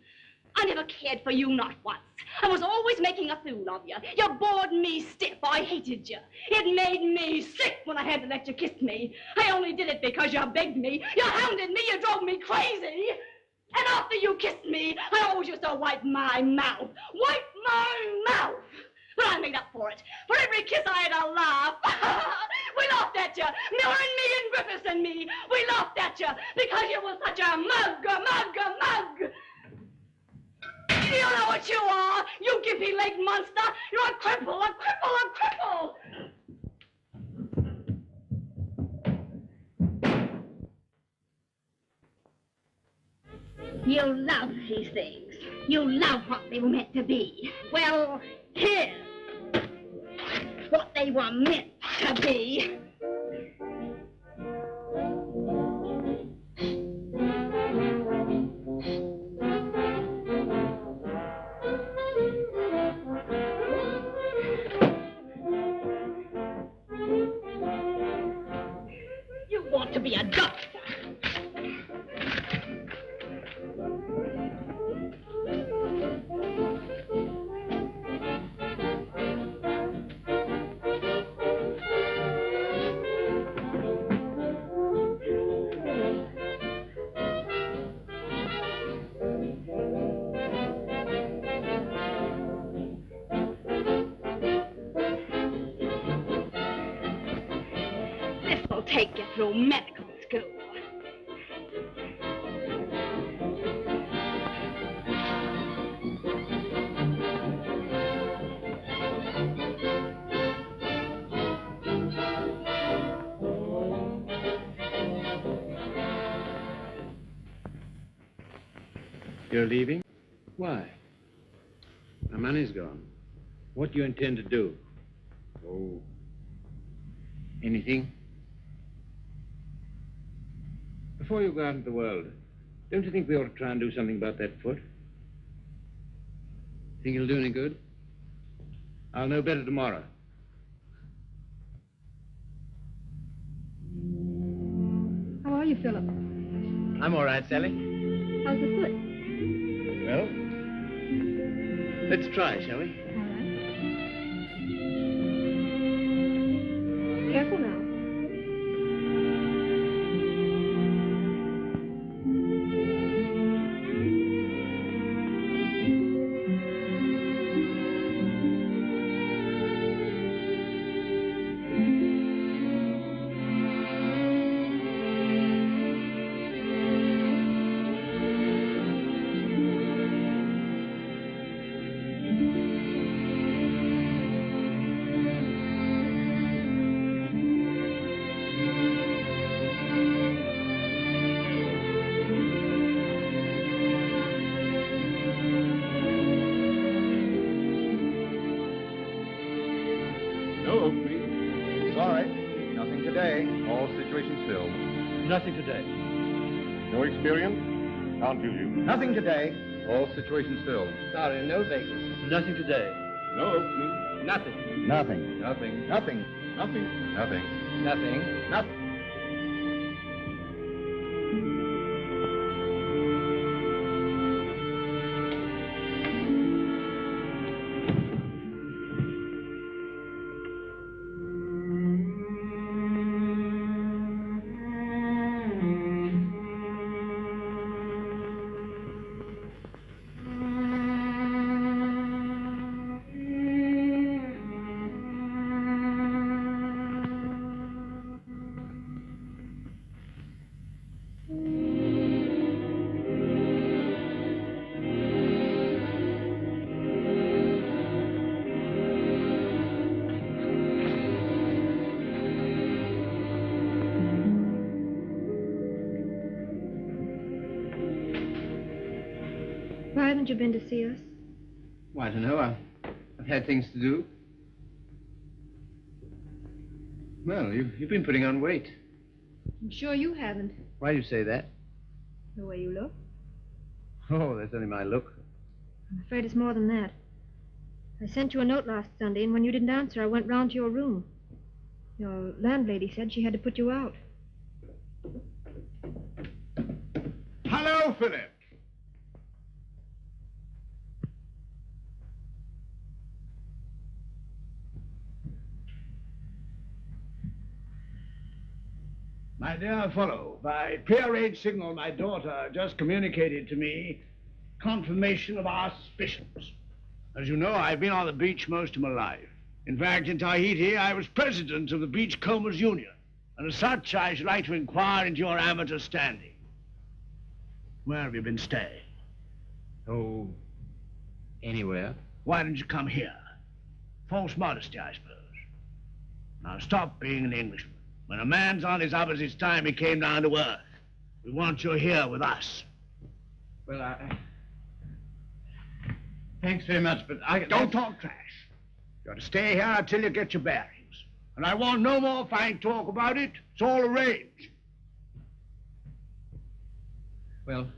I never cared for you, not once. I was always making a fool of you. You bored me stiff. I hated you. It made me sick when I had to let you kiss me. I only did it because you begged me. You hounded me. You drove me crazy. And after you kissed me, I always used to wipe my mouth. Wipe my mouth! But I made up for it. For every kiss I had a laugh. We laughed at you. Miller and me and Griffiths and me. We laughed at you because you were such a mug. You know what you are, you gimpy-legged monster. You're a cripple. You love these things. You love what they were meant to be. Well, here's what they were meant to be. You want to be a doctor. This will take you through medical school. You're leaving? Why? My money's gone. What do you intend to do? Oh, anything? Before you go out into the world, don't you think we ought to try and do something about that foot? Think it'll do any good? I'll know better tomorrow. How are you, Philip? I'm all right, Sally. How's the foot? Well, let's try, shall we? All right. Careful now. No opening. Sorry, nothing today. All situations filled. Nothing today. No experience? Can't use you. Nothing today. All situations filled. Sorry, no vacancy. Nothing today. No opening. Nothing. Nothing. Nothing. Nothing. Nothing. Nothing. Nothing. Nothing. Why haven't you been to see us? Well, I don't know. I've had things to do. Well, you've been putting on weight. I'm sure you haven't. Why do you say that? The way you look. Oh, that's only my look. I'm afraid it's more than that. I sent you a note last Sunday, and when you didn't answer, I went round to your room. Your landlady said she had to put you out. Hello, Philip. My dear fellow, by prearranged signal, my daughter just communicated to me confirmation of our suspicions. As you know, I've been on the beach most of my life. In fact, in Tahiti, I was president of the Beachcombers Union. And as such, I should like to inquire into your amateur standing. Where have you been staying? Oh, anywhere. Why didn't you come here? False modesty, I suppose. Now stop being an Englishman. When a man's on his uppers, it's time he came down to earth. We want you here with us. Well, thanks very much, but I... Don't talk trash. You ought to stay here until you get your bearings. And I want no more fine talk about it. It's all arranged. Well,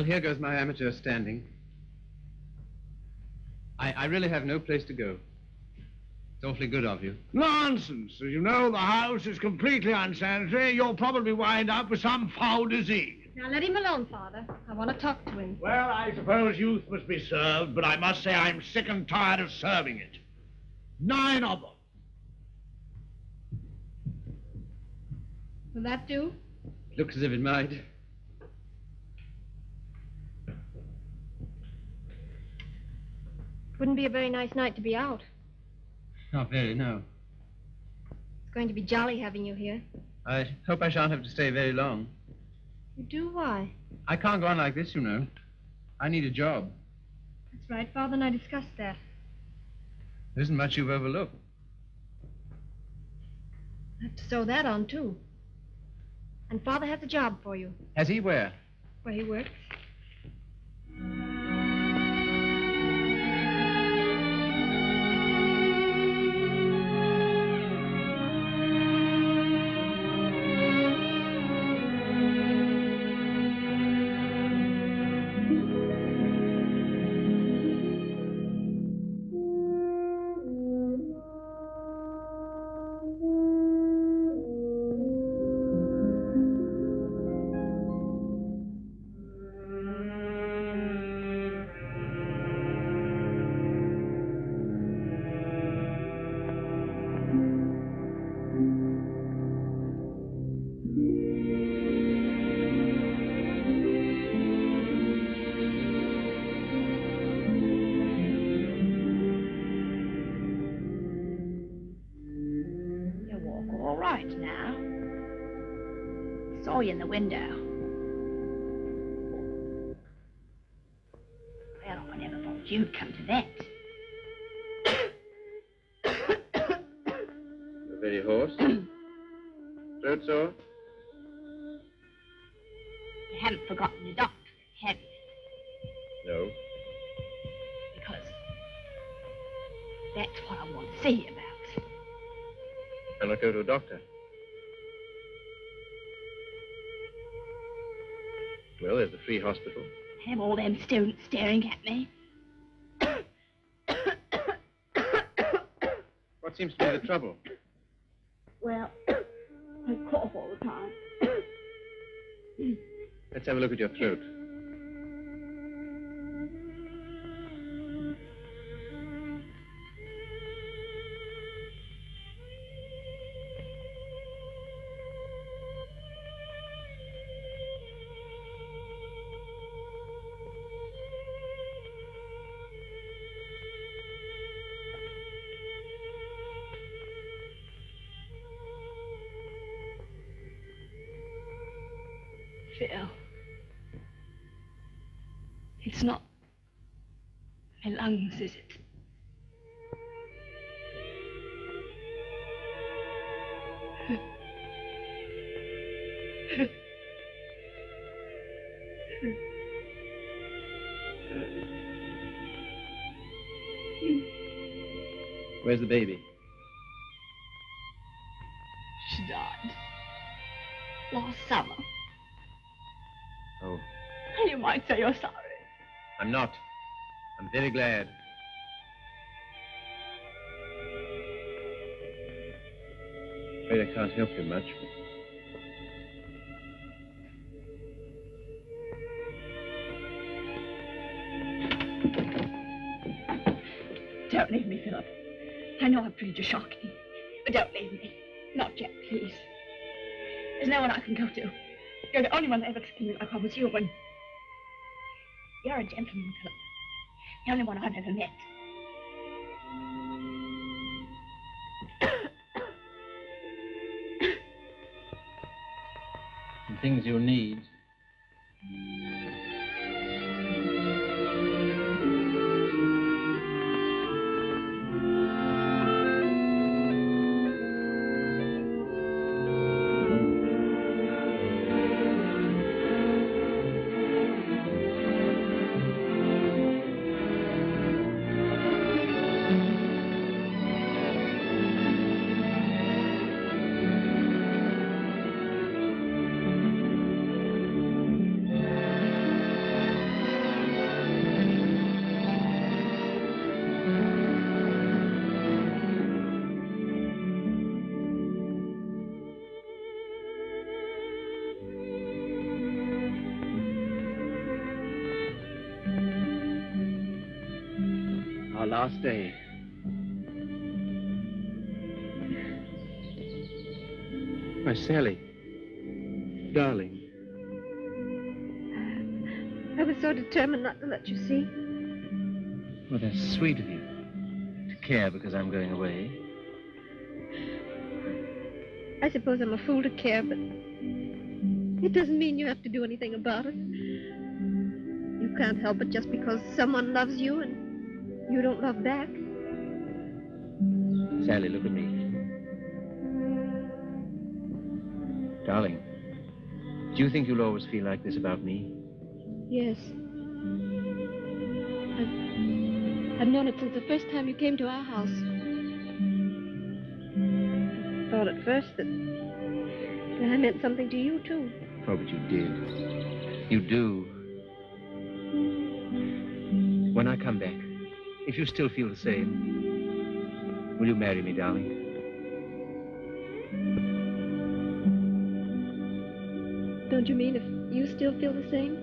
here goes my amateur standing. I really have no place to go. It's awfully good of you. Nonsense. As you know, the house is completely unsanitary. You'll probably wind up with some foul disease. Now, let him alone, Father. I want to talk to him. Well, I suppose youth must be served, but I must say I'm sick and tired of serving it. 9 of them. Will that do? Looks as if it might. Wouldn't be a very nice night to be out. Not very, no. It's going to be jolly having you here. I hope I shan't have to stay very long. You do? Why? I can't go on like this, you know. I need a job. That's right. Father and I discussed that. There isn't much you've overlooked. I have to sew that on, too. And Father has a job for you. Has he where? Where he works. Saw you in the window. Well, I never thought you'd come to that. You're very hoarse. Throat sore? You haven't forgotten your doctor, have you? No. Because That's what I want to see you about. Why not go to a doctor? Well, there's the free hospital. Have all them students staring at me. What seems to be the trouble? Well, I cough all the time. Let's have a look at your throat. Phil. It's not my lungs, is it? Where's the baby? She died. Last summer. Oh, You might say you're sorry. I'm not. I'm very glad. Afraid I can't help you much. Don't leave me, Philip. I know I've treated you shocking, but don't leave me. Not yet, please. There's no one I can go to. You're the only one that ever treated me like I was you, and you're a gentleman, Philip. The only one I've ever met. Some things you'll need. Our last day. My Sally. Darling. I was so determined not to let you see. Well, that's sweet of you. To care because I'm going away. I suppose I'm a fool to care, but it doesn't mean you have to do anything about it. You can't help it just because someone loves you and you don't love back. Sally, look at me. Darling, do you think you'll always feel like this about me? Yes. I've known it since the first time you came to our house. I thought at first that I meant something to you, too. Oh, but you did. You do. When I come back, if you still feel the same, will you marry me, darling? Don't you mean if you still feel the same?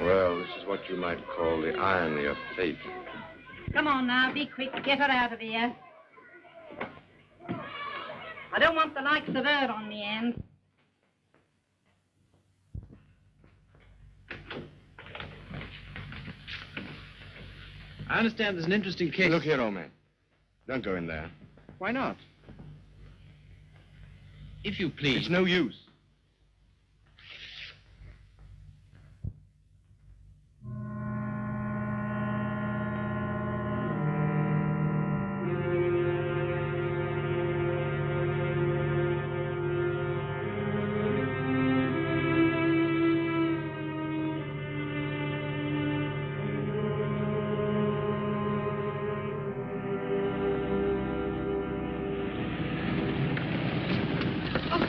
Well, this is what you might call the irony of fate. Come on now, be quick. Get her out of here. I don't want the likes of her on the end. I understand there's an interesting case. Look here, old man. Don't go in there. Why not? If you please. It's no use.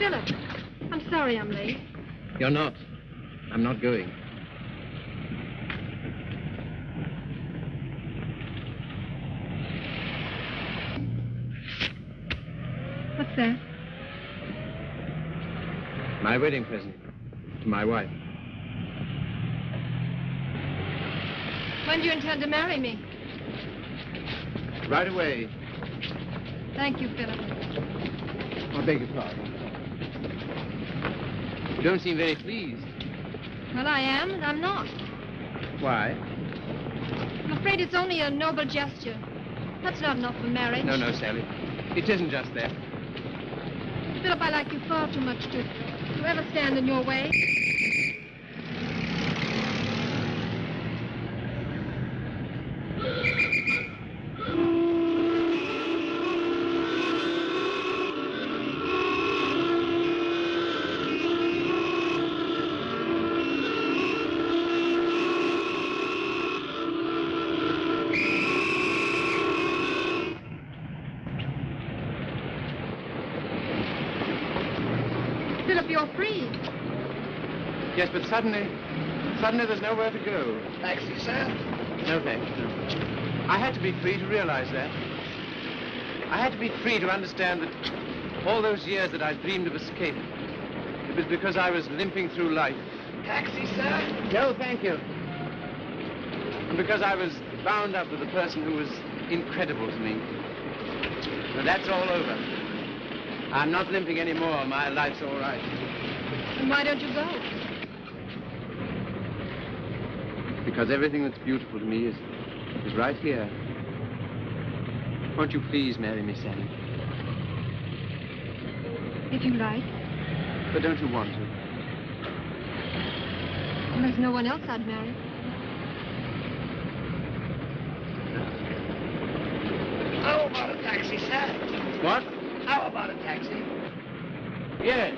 Philip, I'm sorry I'm late. You're not. I'm not going. What's that? My wedding present to my wife. When do you intend to marry me? Right away. Thank you, Philip. I beg your pardon. You don't seem very pleased. Well, I am, and I'm not. Why? I'm afraid it's only a noble gesture. That's not enough for marriage. No, no, Sally. It isn't just that. Philip, I like you far too much to ever stand in your way. Philip, you're free. Yes, but suddenly there's nowhere to go. Taxi, sir? No, thanks. No. I had to be free to realize that. I had to be free to understand that all those years that I dreamed of escape, it was because I was limping through life. Taxi, sir? No, thank you. And because I was bound up with a person who was incredible to me. But that's all over. I'm not limping anymore. My life's all right. And why don't you go? Because everything that's beautiful to me is right here. Won't you please marry me, Sally? If you like. But don't you want to? Well, there's no one else I'd marry. How about a taxi, sir? What? How about a taxi? Yes.